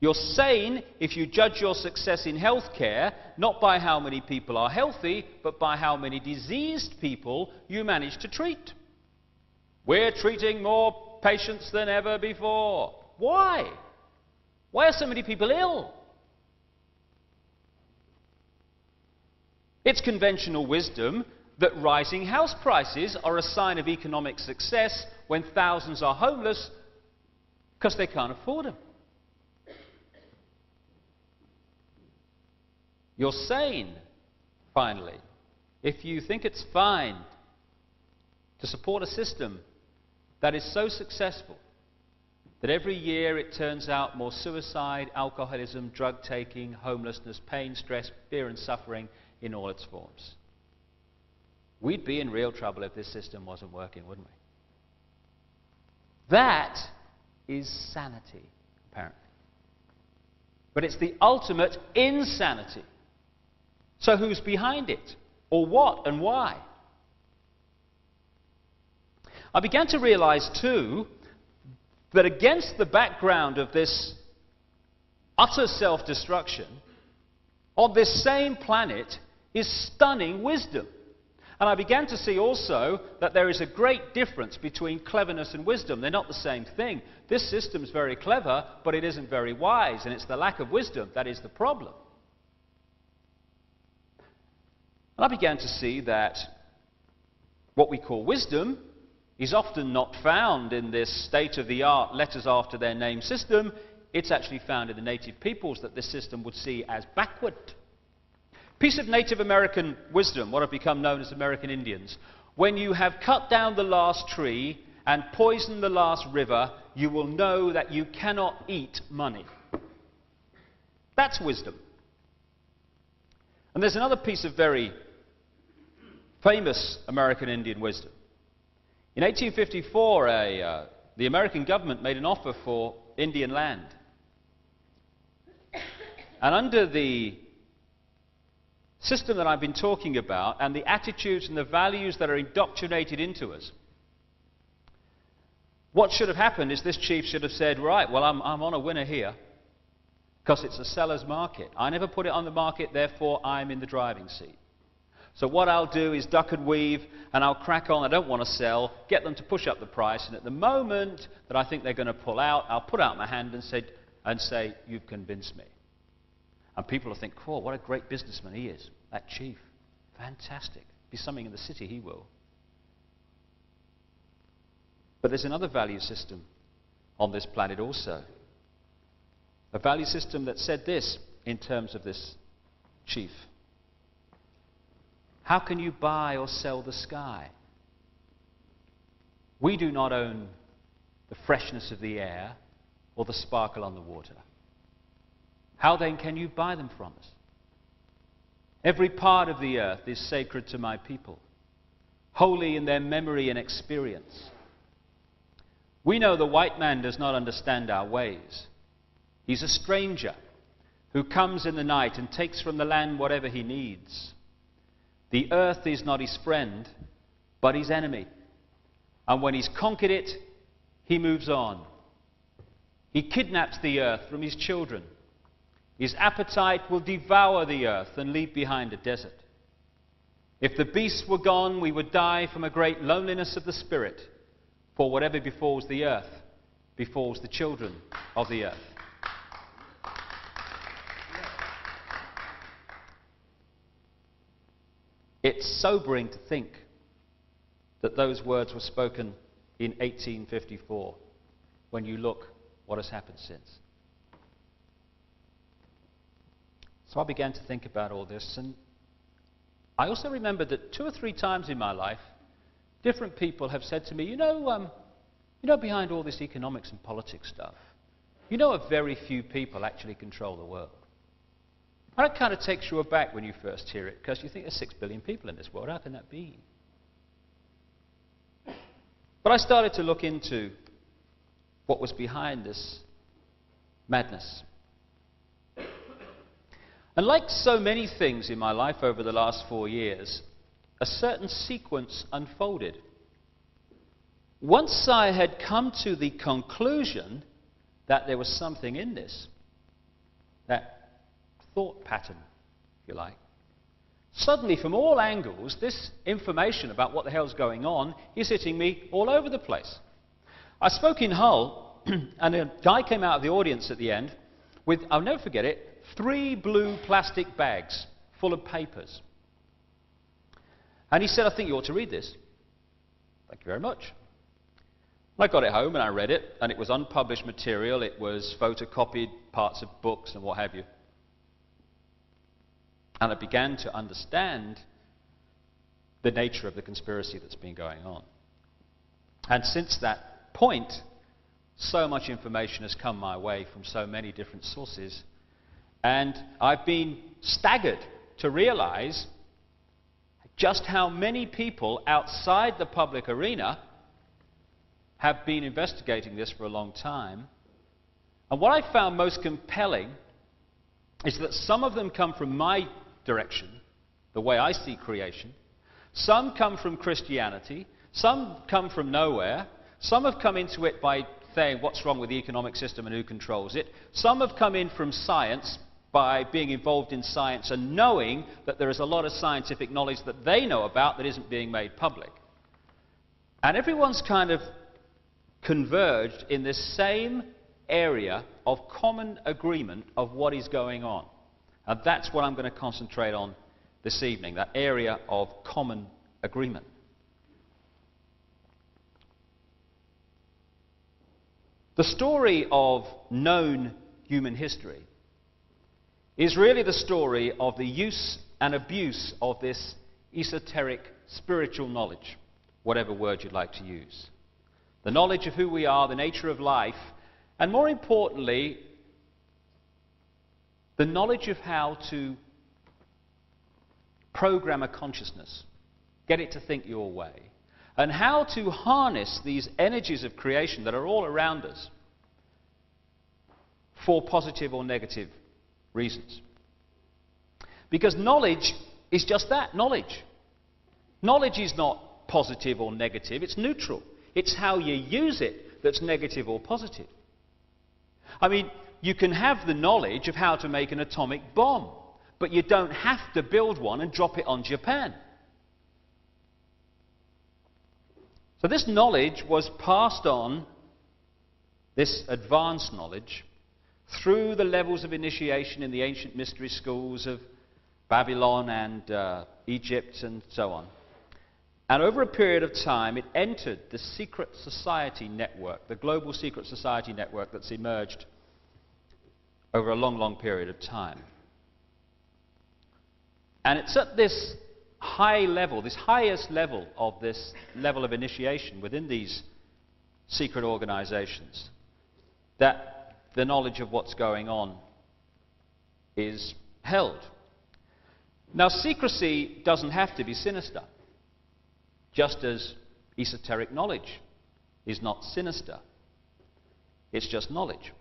You're sane if you judge your success in healthcare not by how many people are healthy, but by how many diseased people you manage to treat. We're treating more patients than ever before. Why? Why are so many people ill? It's conventional wisdom that rising house prices are a sign of economic success when thousands are homeless because they can't afford them. You're sane, finally, if you think it's fine to support a system that is so successful that every year it turns out more suicide, alcoholism, drug-taking, homelessness, pain, stress, fear and suffering in all its forms. We'd be in real trouble if this system wasn't working, wouldn't we? That is sanity, apparently. But it's the ultimate insanity. So who's behind it? Or what and why? I began to realize, too, that against the background of this utter self-destruction, on this same planet is stunning wisdom. And I began to see also that there is a great difference between cleverness and wisdom. They're not the same thing. This system's very clever, but it isn't very wise, and it's the lack of wisdom that is the problem. And I began to see that what we call wisdom is often not found in this state-of-the-art letters after their name system. It's actually found in the native peoples that this system would see as backward. Piece of Native American wisdom, what have become known as American Indians. When you have cut down the last tree and poisoned the last river, you will know that you cannot eat money. That's wisdom. And there's another piece of very famous American Indian wisdom. In 1854, the American government made an offer for Indian land. And under the system that I've been talking about, and the attitudes and the values that are indoctrinated into us, what should have happened is this chief should have said, right, well, I'm on a winner here, because it's a seller's market. I never put it on the market, therefore I'm in the driving seat. So what I'll do is duck and weave, and I'll crack on. I don't want to sell, get them to push up the price, and at the moment that I think they're going to pull out, I'll put out my hand and say, you've convinced me. And people will think, oh, what a great businessman he is, that chief. Fantastic. Be something in the city, he will. But there's another value system on this planet also. A value system that said this in terms of this chief. How can you buy or sell the sky? We do not own the freshness of the air or the sparkle on the water. How then can you buy them from us? Every part of the earth is sacred to my people, holy in their memory and experience. We know the white man does not understand our ways. He's a stranger who comes in the night and takes from the land whatever he needs. The earth is not his friend, but his enemy. And when he's conquered it, he moves on. He kidnaps the earth from his children. His appetite will devour the earth and leave behind a desert. If the beasts were gone, we would die from a great loneliness of the spirit, for whatever befalls the earth befalls the children of the earth. It's sobering to think that those words were spoken in 1854, when you look what has happened since. So I began to think about all this, and I also remembered that 2 or 3 times in my life, different people have said to me, you know, behind all this economics and politics stuff, a very few people actually control the world. And it kind of takes you aback when you first hear it, because you think there's 6 billion people in this world. How can that be? But I started to look into what was behind this madness. And like so many things in my life over the last 4 years, a certain sequence unfolded. Once I had come to the conclusion that there was something in this, that thought pattern, if you like. Suddenly, from all angles, this information about what the hell's going on is hitting me all over the place. I spoke in Hull, and a guy came out of the audience at the end with, I'll never forget it, 3 blue plastic bags full of papers. And he said, I think you ought to read this. Thank you very much. I got it home and I read it, and it was unpublished material. It was photocopied parts of books and what have you. And I began to understand the nature of the conspiracy that's been going on. And since that point, so much information has come my way from so many different sources. And I've been staggered to realize just how many people outside the public arena have been investigating this for a long time. And what I found most compelling is that some of them come from my direction, the way I see creation. Some come from Christianity. Some come from nowhere. Some have come into it by saying what's wrong with the economic system and who controls it. Some have come in from science by being involved in science and knowing that there is a lot of scientific knowledge that they know about that isn't being made public. And everyone's kind of converged in this same area of common agreement of what is going on. And that's what I'm going to concentrate on this evening, that area of common agreement. The story of known human history is really the story of the use and abuse of this esoteric spiritual knowledge, whatever word you'd like to use. The knowledge of who we are, the nature of life, and more importantly, the knowledge of how to program a consciousness, get it to think your way, and how to harness these energies of creation that are all around us for positive or negative reasons. Because knowledge is just that, knowledge. Knowledge is not positive or negative, it's neutral. It's how you use it that's negative or positive. I mean, you can have the knowledge of how to make an atomic bomb, but you don't have to build one and drop it on Japan. So this knowledge was passed on, this advanced knowledge, through the levels of initiation in the ancient mystery schools of Babylon and Egypt and so on. And over a period of time, it entered the secret society network, the global secret society network that's emerged over a long, long period of time. And it's at this high level, this highest level of this level of initiation within these secret organizations, that the knowledge of what's going on is held. Now, secrecy doesn't have to be sinister, just as esoteric knowledge is not sinister. It's just knowledge.